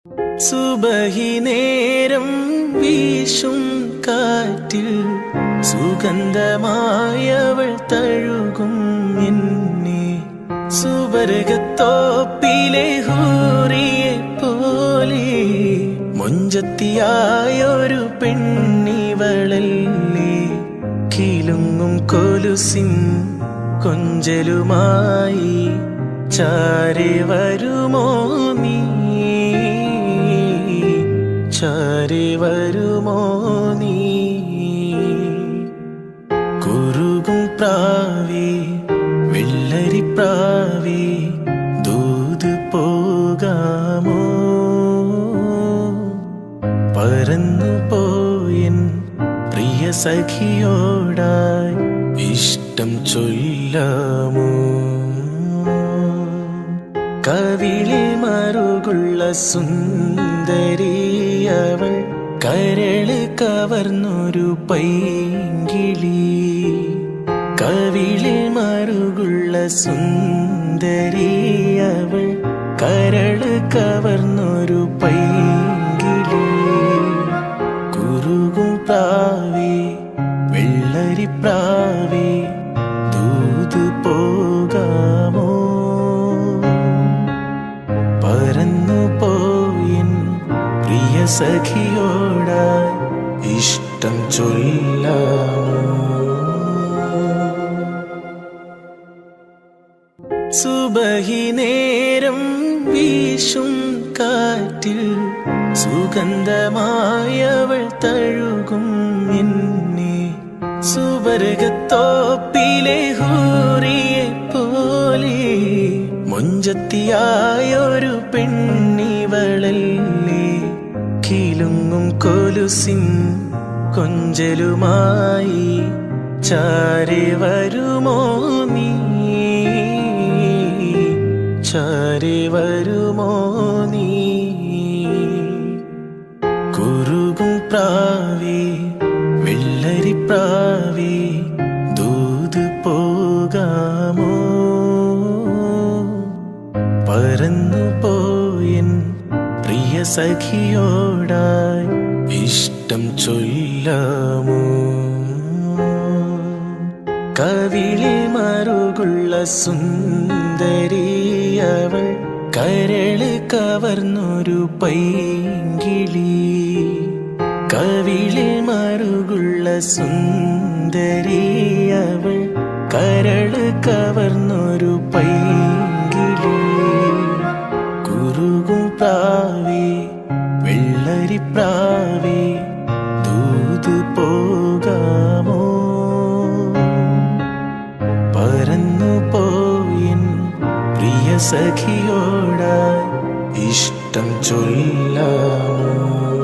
സുബഹി നേരം വീശും കാറ്റിൽ സുഗന്ധമായവൾ തഴുകും എന്നെ. സുവർഗത്തോപ്പിലെ ഹൂറിയെ പോലെ മൊഞ്ചത്തിയായൊരു പെണ്ണിവളല്ലേ. കിലുങ്ങും കൊലുസിൻ കൊഞ്ചലുമായി ചാരെ വരുമോ നീ, ചാരെ വരുമോ നീ. കുറുകും പ്രാവേ വെള്ളരിപ്രാവേ ദൂത് പോകാമോ. പറന്നു പോയൻ പ്രിയ സഖിയോടായി ഇഷ്ടം ചൊല്ലാമോ. കവിളിൽ മറുകുള്ള സുന്ദരിയവൾ കരള് കവർന്നൊരു പൈങ്കിളി. കവിളിൽ മറുകുള്ള സുന്ദരിയവൾ കരള് കവർന്നൊരു പൈങ്കിളി. കുറുകും പ്രാവേ വെള്ളരിപ്രാവേ ദൂത് പോകാമോ. പറന്നു പോയൻ പ്രിയ സഖിയോടായി ഇഷ്ടം ചൊല്ലാമോ. സുബഹി നേരം വീശും കാറ്റിൽ സുഗന്ധമായവൾ തഴുകും എന്നെ. സുവർഗത്തോപ്പിലെ ഹൂറിയെ പോലെ മൊഞ്ചത്തിയായൊരു പെണ്ണിവളല്ലേ. കിലുങ്ങും കൊലുസിൻ കൊഞ്ചലുമായി ചാരെ വരുമോ നീ, ചാരെ വരുമോ നീ. കുറുകും പ്രാവേ വെള്ളരിപ്രാവേ ദൂത് പോകാമോ. പറന്നു പോയൻ പ്രിയ സഖിയോടായി ഇഷ്ടം ചൊല്ലാമോ. കവിളിൽ മറുകുള്ള സുന്ദരിയവൾ കരള് കവർന്നൊരു പൈങ്കിളി. കവിളിൽ മറുകുള്ള സുന്ദരിയവൾ കരള് കവർന്നൊരു പൈങ്കിളി. കുറുകും പ്രാവേ വെള്ളരിപ്രാവേ ദൂത് പോകാമോ. പറന്നു പോയൻ പ്രിയ സഖിയോടായി ഇഷ്ടം ചൊല്ലാമോ.